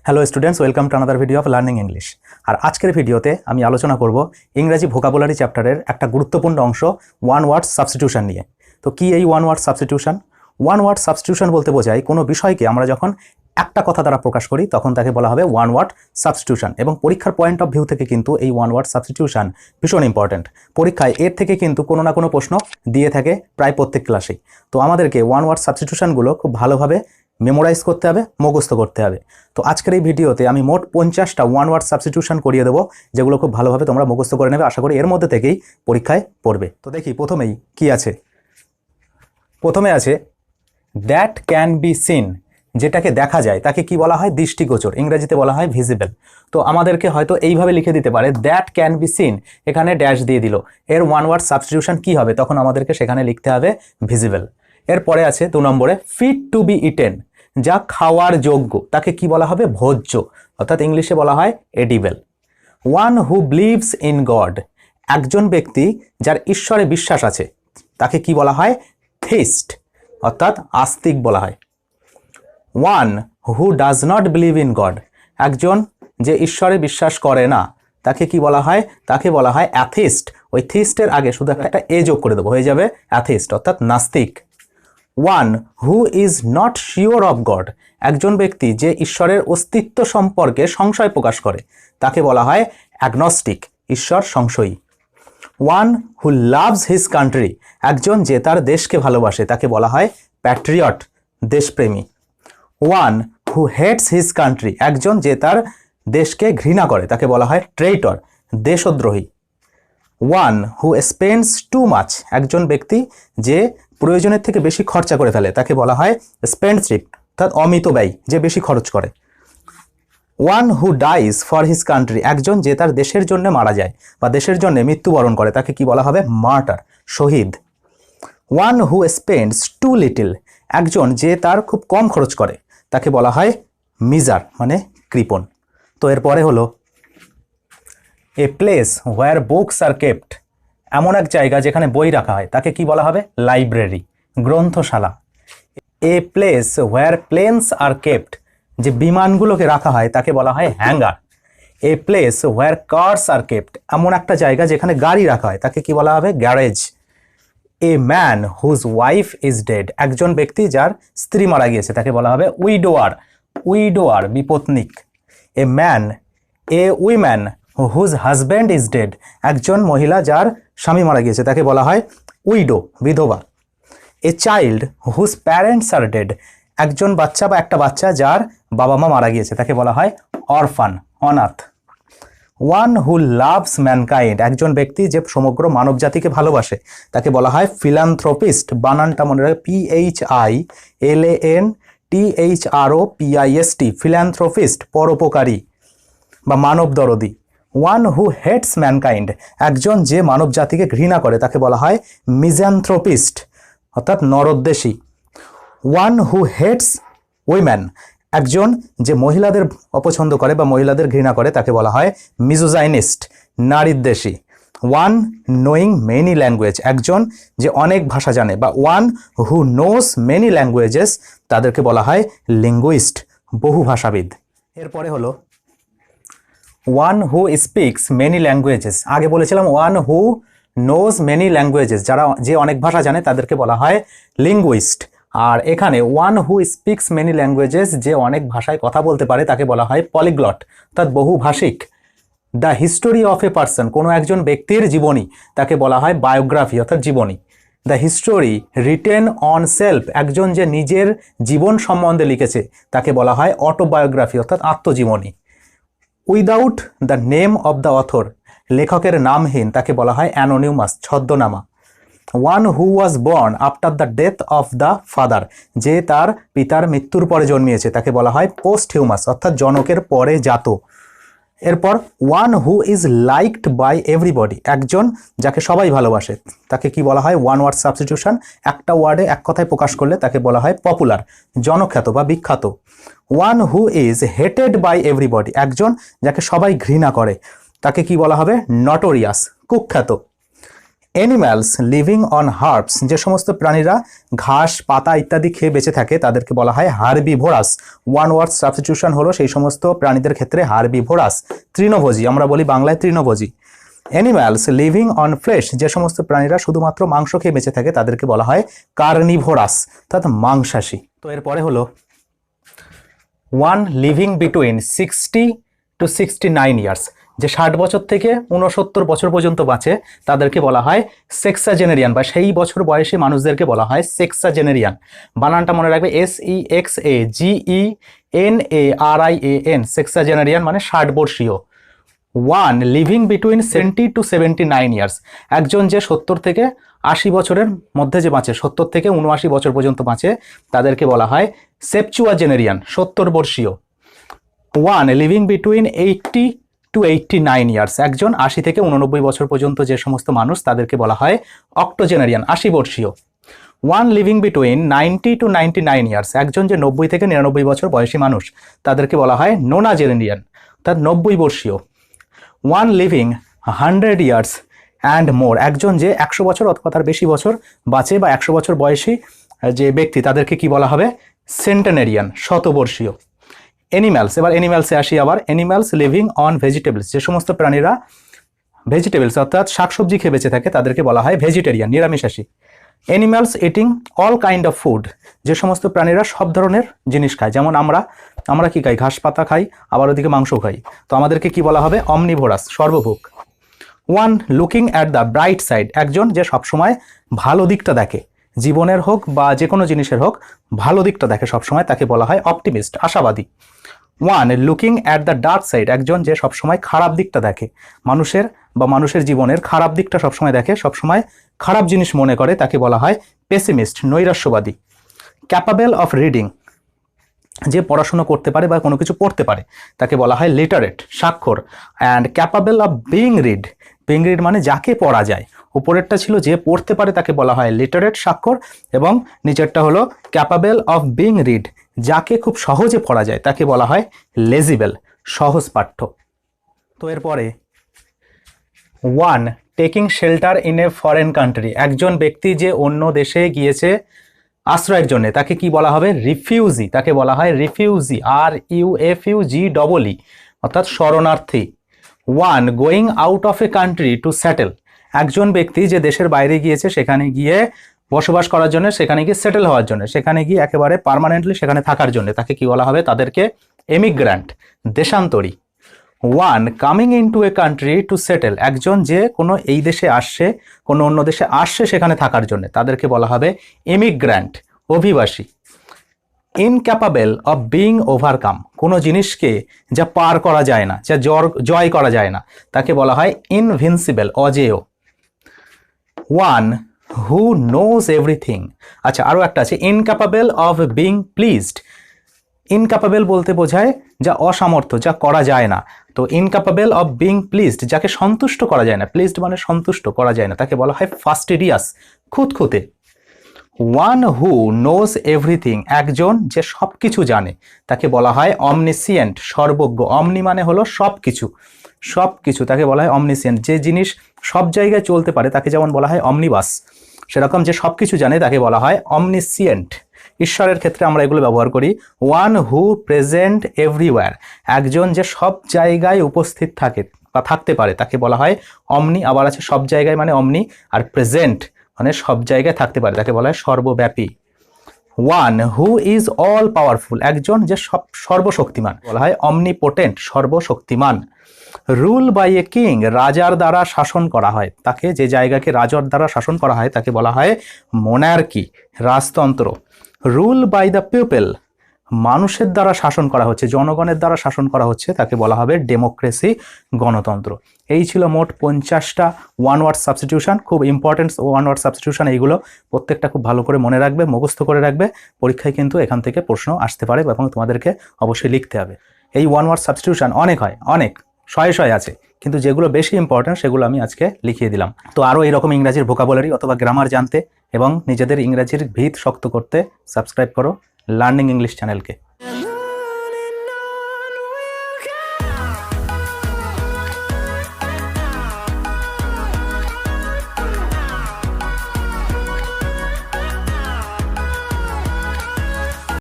Hello students, welcome to another video of learning English. আর আজকের ভিডিওতে আমি আলোচনা করব ইংরেজি ভোকাবুলারি চ্যাপ্টারের একটা গুরুত্বপূর্ণ অংশ ওয়ান ওয়ার্ড সাবস্টিটিউশন নিয়ে। তো কি এই one word substitution? One word substitution বলতে বোঝায় কোনো বিষয়কে আমরা যখন একটা কথা দ্বারা প্রকাশ করি তখন তাকে বলা হবে ওয়ান ওয়ার্ড সাবস্টিটিউশন। এবং পরীক্ষার পয়েন্ট অফ ভিউ থেকে কিন্তু এই ওয়ান ওয়ার্ড সাবস্টিটিউশন ভীষণ ইম্পর্টেন্ট। পরীক্ষায় এর থেকে কিন্তু কোনো না কোনো প্রশ্ন দিয়ে থাকে প্রায় প্রত্যেক ক্লাসেই। তো আমাদেরকে ওয়ান ওয়ার্ড সাবস্টিটিউশনগুলো খুব ভালোভাবে মেমোরাইজ করতে হবে, মুখস্থ করতে হবে। তো আজকের এই ভিডিওতে আমি মোট 50টা ওয়ান ওয়ার্ড সাবস্টিটিউশন করিয়ে দেবো, যেগুলো খুব ভালোভাবে তোমরা মুখস্থ করে নেবে। আশা করি এর মধ্যে থেকেই পরীক্ষায় পড়বে। তো দেখি প্রথমেই কি আছে। প্রথমে আছে দ্যাট ক্যান বি সিন, যেটাকে দেখা যায় তাকে কি বলা হয়? দৃষ্টিগোচর, ইংরেজিতে বলা হয় ভিজিবল। তো আমাদেরকে হয়তো এইভাবে লিখে দিতে পারে দ্যাট ক্যান বি সিন, এখানে ড্যাশ দিয়ে দিল, এর ওয়ান ওয়ার্ড সাবস্টিটিউশন কি হবে? তখন আমাদেরকে সেখানে লিখতে হবে ভিজিবল। এরপরে আছে 2 নম্বরে ফিট টু বি ইটেন, যা খাওয়ার যোগ্য, তাকে কি বলা হবে? ভোজ্য, অর্থাৎ ইংলিশে বলা হয় edible. One who believes in god, একজন ব্যক্তি যার ঈশ্বরে বিশ্বাস আছে তাকে কি বলা হয়? থিস্ট, অর্থাৎ আস্তিক বলা হয়। One who does not believe in god, একজন যে ঈশ্বরে বিশ্বাস করে না তাকে কি বলা হয়? তাকে বলা হয় অ্যাথিস্ট। ওই থিস্টের আগে শুধু একটা এ যোগ করে দেবো, হয়ে যাবে অ্যাথিস্ট, অর্থাৎ নাস্তিক। One who is not sure of god, একজন ব্যক্তি যে ঈশ্বরের অস্তিত্ব সম্পর্কে সংশয় প্রকাশ করে তাকে বলা হয় অ্যাগনস্টিক, ঈশ্বর সংশয়ী। One who loves his country, একজন যে তার দেশকে ভালোবাসে তাকে বলা হয় প্যাট্রিয়ট, দেশপ্রেমী। One who hates his country, একজন যে তার দেশকে ঘৃণা করে তাকে বলা হয় ট্রেইটর, দেশদ্রোহী। One who spends too much, একজন ব্যক্তি যে প্রয়োজনের থেকে বেশি খরচা করে ফেলে তাকে বলা হয় স্পেন্ডথ্রিফট, অর্থাৎ অমিতব্যয়ী, যে বেশি খরচ করে। One who dies for his country, একজন যে তার দেশের জন্য মারা যায় বা দেশের জন্য মৃত্যুবরণ করে তাকে কি বলা হবে? মার্টার, শহীদ। One who spends too little, একজন যে তার খুব কম খরচ করে তাকে বলা হয় মিজার, মানে কৃপণ। তো এরপরে হলো এ place where books are kept, এমন এক জায়গা যেখানে বই রাখা হয় তাকে কি বলা হবে? লাইব্রেরি, গ্রন্থশালা। A place where planes are kept, যে বিমানগুলোকে রাখা হয় তাকে বলা হয় hangar. A place where cars are kept, এমন একটা জায়গা যেখানে গাড়ি রাখা হয় তাকে কি বলা হবে? Garage. A man whose wife is dead, একজন ব্যক্তি যার স্ত্রী মারা গিয়েছে তাকে বলা হবে উইডোয়ার, উইডোয়ার, বিপত্নিক। A man, a woman whose husband is dead, একজন মহিলা যার স্বামী মারা গিয়েছে তাকে বলা হয় উইডো, বিধবা। A child whose parents are dead, একজন বাচ্চা বা একটা বাচ্চা যার বাবা মা মারা গিয়েছে তাকে বলা হয় অরফান, অনাথ। ওয়ান হু লাভস ম্যানকাইন্ড, একজন ব্যক্তি যে সমগ্র মানব জাতিকে ভালোবাসে তাকে বলা হয় ফিলান্থ্রোপিস্ট, বানানটা মনে রাখবে PHILANTHROPIST, ফিলান্থ্রোপিস্ট, পরোপকারী বা মানব দরদি। ওয়ান হু হেটস ম্যানকাইন্ড, একজন যে মানব জাতিকে ঘৃণা করে তাকে বলা হয় মিজান্থ্রোপিস্ট, অর্থাৎ নরদ্বেষী। ওয়ান হু হেটস উইম্যান, একজন যে মহিলাদের অপছন্দ করে বা মহিলাদের ঘৃণা করে তাকে বলা হয় মিজোজাইনিস্ট, নারীদ্বেষী। ওয়ান নোয়িং মেনি ল্যাঙ্গুয়েজ, একজন যে অনেক ভাষা জানে বা one who knows many languages তাদেরকে বলা হয় লিঙ্গুইস্ট, বহুভাষাবিদ। এরপরে হলো one who speaks many languages, আগে বলেছিলাম one who knows many languages, যারা যে অনেক ভাষা জানে তাদেরকে বলা হয় লিঙ্গুইস্ট। আর এখানে one who speaks many languages, যে অনেক ভাষায় কথা বলতে পারে তাকে বলা হয় পলিগ্লট, অর্থাৎ বহুভাষিক। The history of a person, কোনো একজন ব্যক্তির জীবনী তাকে বলা হয় বায়োগ্রাফি, অর্থাৎ জীবনী। The history written on self, একজন যে নিজের জীবন সম্বন্ধে লিখেছে তাকে বলা হয় অটোবায়োগ্রাফি, অর্থাৎ আত্মজীবনী। Without the name of the author, লেখকের নামহীন তাকে বলা হয় অ্যানোনিমাস, ছদ্মনামা। One who was born after the death of the father, যে তার পিতার মৃত্যুর পরে জন্মিয়েছে তাকে বলা হয় পোস্ট হিউমাস, অর্থাৎ জনকের পরে জাত। এরপর one who is liked by everybody, একজন যাকে সবাই ভালোবাসে তাকে কি বলা হয়? ওয়ান ওয়ার্ড সাবস্টিটিউশন, একটা ওয়ার্ডে এক কথায় প্রকাশ করলে তাকে বলা হয় পপুলার, জনখ্যাত বা বিখ্যাত। One who is hated by everybody, একজন যাকে সবাই ঘৃণা করে তাকে কি বলা হবে? নটোরিয়াস, কুখ্যাত। অ্যানিম্যালস লিভিং অন হার্বস, যে সমস্ত প্রাণীরা ঘাস পাতা ইত্যাদি খেয়ে বেঁচে থাকে তাদেরকে বলা হয় হার্বিভোরাস। ওয়ান ওয়ার্ড সাবস্টিটিউশন হলো সেই সমস্ত প্রাণীদের ক্ষেত্রে হার্বিভোরাস, তৃণভোজী, আমরা বলি বাংলায় তৃণভোজী। অ্যানিম্যালস লিভিং অন ফ্লেশ, যে সমস্ত প্রাণীরা শুধুমাত্র মাংস খেয়ে বেঁচে থাকে তাদেরকে বলা হয় কার্নিভোরাস, অর্থাৎ মাংসাশী। তো এরপরে হলো one living between 60 to 69 years, যে 60 বছর থেকে 69 বছর পর্যন্ত বাঁচে তাদেরকে বলা হয় সেক্সাজেনেরিয়ান, বা সেই বছর বয়সী মানুষদেরকে বলা হয় সেক্সাজেনেরিয়ান। বানানটা মনে রাখবে, SEXAGENARIAN, সেক্সাজেনেরিয়ান মানে 60 বর্ষীয়। One living between 70 to 79 years, একজন যে 70 থেকে 80 বছরের মধ্যে যে বাঁচে, 70 থেকে 79 বছর পর্যন্ত বাঁচে তাদেরকে বলা হয় সেপচুয়াজেনেরিয়ান, 70 বর্ষীয়। One living between 80 to 89 years, একজন 80 থেকে 89 বছর পর্যন্ত যে সমস্ত মানুষ তাদেরকে বলা হয় অক্টোজেনারিয়ান, 80 বর্ষীয়। One living between 90 to 99 years, একজন যে 90 থেকে 99 বছর বয়সী মানুষ তাদেরকে বলা হয় নোনাজেনেরিয়ান, অর্থাৎ 90 বর্ষীয়। One living 100 years and more, একজন যে 100 বছর অথবা তার বেশি বছর বাঁচে বা 100 বছর বয়সী যে ব্যক্তি তাদেরকে কি বলা হবে, সেন্টেনারিয়ান, শতবর্ষীয়। অ্যানিম্যালস, এবার অ্যানিম্যালসে আসি আবার। অ্যানিম্যালস লিভিং অন ভেজিটেবলস, যে সমস্ত প্রাণীরা ভেজিটেবলস অর্থাৎ শাকসবজি খেয়ে বেঁচে থাকে তাদেরকে বলা হয় ভেজিটেরিয়ান, নিরামিষাশী। Animals eating all kind of food, যে সমস্ত প্রাণীরা সব ধরনের জিনিস খায়, যেমন আমরা কি খাই, ঘাস পাতা খাই, আবার ওদিকে মাংস খাই, তো আমাদেরকে কি বলা হবে, অমনিভোরাস, সর্বভোগ। One looking at the bright side, একজন যে সবসময় ভালো দিকটা দেখে, জীবনের হোক বা যে কোনো জিনিসের হোক ভালো দিকটা দেখে সবসময়, তাকে বলা হয় অপটিমিস্ট, আশাবাদী। One looking at the dark side, একজন যে সবসময় খারাপ দিকটা দেখে, মানুষের জীবনের খারাপ দিকটা সবসময় দেখে, সবসময় খারাপ জিনিস মনে করে, তাকে বলা হয় পেসিমিস্ট, নৈরাশ্যবাদী। ক্যাপাবেল অফ রিডিং, যে পড়াশোনা করতে পারে বা কোনো কিছু পড়তে পারে তাকে বলা হয় লিটারেট, স্বাক্ষর। And capable of being read মানে যাকে পড়া যায়, উপরেরটা ছিল যে পড়তে পারে তাকে বলা হয় লিটারেট, স্বাক্ষর, এবং নিচেরটা হলো ক্যাপাবেল অফ বিং রিড, যাকে খুব সহজে পড়া যায় তাকে বলা হয় লেজিবেল, সহজ পাঠ্য। তো এরপরে one taking shelter in a foreign country, একজন ব্যক্তি যে অন্য দেশে গিয়েছে আশ্রয়ের জন্য তাকে কি বলা হবে, রিফিউজি, তাকে বলা হয় রিফিউজি, RUFUGEE, অর্থাৎ শরণার্থী। One going out of A country to settle, একজন ব্যক্তি যে দেশের বাইরে গিয়েছে সেখানে গিয়ে বসবাস করার জন্য, সেখানে গিয়ে সেটেল হওয়ার জন্য, সেখানে গিয়ে একেবারে পার্মানেন্টলি সেখানে থাকার জন্য তাকে কি বলা হবে, তাদেরকে এমিগ্র্যান্ট, দেশান্তরী। One coming into a country to settle, একজন যে কোনো এই দেশে আসছে, কোনো অন্য দেশে আসছে সেখানে থাকার জন্য, তাদেরকে বলা হবে ইমিগ্র্যান্ট, অভিবাসী। ইনক্যাপাবেল অফ বিং ওভারকাম, কোনো জিনিসকে যা পার করা যায় না, যা জয় করা যায় না, তাকে বলা হয় ইনভিনসিবল, অজেয়। ওয়ান হু নোজ এভরিথিং, আচ্ছা আরও একটা আছে, ইনক্যাপাবেল অফ বিং প্লিজড। ইনক্যাপাবেল বলতে বোঝায় যা অসামর্থ্য, যা করা যায় না, তো ইনক্যাপাবেল অফ বিং প্লিজড, যাকে সন্তুষ্ট করা যায় না, প্লিজড মানে সন্তুষ্ট করা যায় না, তাকে বলা হয় ফাস্টিডিয়াস, খুঁতখুঁতে। ওয়ান হু নোজ এভরিথিং, একজন যে সব কিছু জানে তাকে বলা হয় অমনিসিয়েন্ট, সর্বজ্ঞ। অমনি মানে হলো সব কিছু, সব কিছু তাকে বলা হয় অমনিসিয়েন্ট, যে জিনিস সব জায়গায় চলতে পারে তাকে যেমন বলা হয় অমনিবাস, সেরকম যে সব কিছু জানে তাকে বলা হয় অমনিসিয়েন্ট। ঈশ্বরের ক্ষেত্রে আমরা এগুলো ব্যবহার করি। ওয়ান হু প্রেজেন্ট এভরিওয়্যার, একজন যে সব জায়গায় উপস্থিত থাকে বা থাকতে পারে তাকে বলা হয় অমনি। আবার আছে সব জায়গায় মানে অমনি, আর প্রেজেন্ট মানে সব জায়গায় থাকতে পারে তাকে বলা হয় সর্বব্যাপী। One who is all powerful, একজন যে সর্বশক্তিমান বলা হয় অমনিপোটেন্ট, সর্বশক্তিমান। রুল বাই এ কিং, রাজার দ্বারা শাসন করা হয়, তাকে যে জায়গাকে রাজার দ্বারা শাসন করা হয় তাকে বলা হয় মোনার্কি, রাজতন্ত্র। রুল বাই দ্য পিপল, মানুষের দ্বারা শাসন করা হচ্ছে, জনগণের দ্বারা শাসন করা হচ্ছে, তাকে বলা হবে ডেমোক্রেসি, গণতন্ত্র। এই ছিল মোট 50টা ওয়ান ওয়ার্ড সাবস্টিটিউশন, খুব ইম্পর্টেন্ট ওয়ান ওয়ার্ড সাবস্টিটিউশন। এইগুলো প্রত্যেকটা খুব ভালো করে মনে রাখবে, মুখস্থ করে রাখবে, পরীক্ষায় কিন্তু এখান থেকে প্রশ্ন আসতে পারে এবং তোমাদেরকে অবশ্যই লিখতে হবে। এই ওয়ান ওয়ার্ড সাবস্টিটিউশন অনেক হয়, অনেক শয়ে আছে, কিন্তু যেগুলো বেশি ইম্পর্টেন্ট সেগুলো আমি আজকে লিখিয়ে দিলাম। তো আরও এইরকম ইংরাজির ভোকাবুলারি অথবা গ্রামার জানতে এবং নিজেদের ইংরাজির ভিত শক্ত করতে সাবস্ক্রাইব করো লার্নিং ইংলিশ চ্যানেলকে।